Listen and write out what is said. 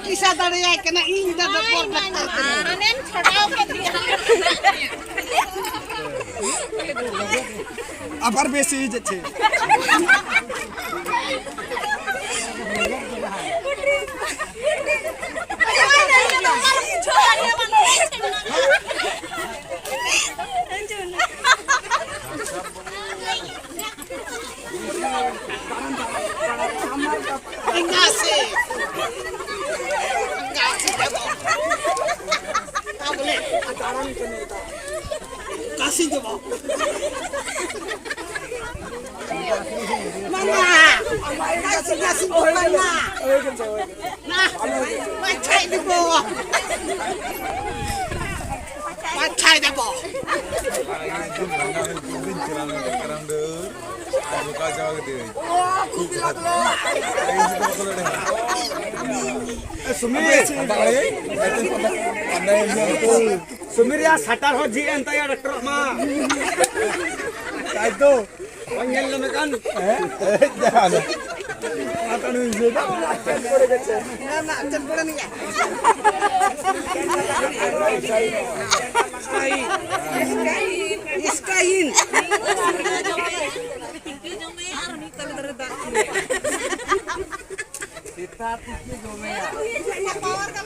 kisah dari kena indah dapur anen छोड़ाओ के दिया আবার বেশি যাচ্ছে kasih coba mana kasih mana nah macai di bawah macai di bawah Sumir ya satar ho ji enta ya dokter mah. Itu panggil nama kan. Jangan. Mata nu je. Nah, acan pura nih ya. Iskain. Kita tiki gomea. Power kan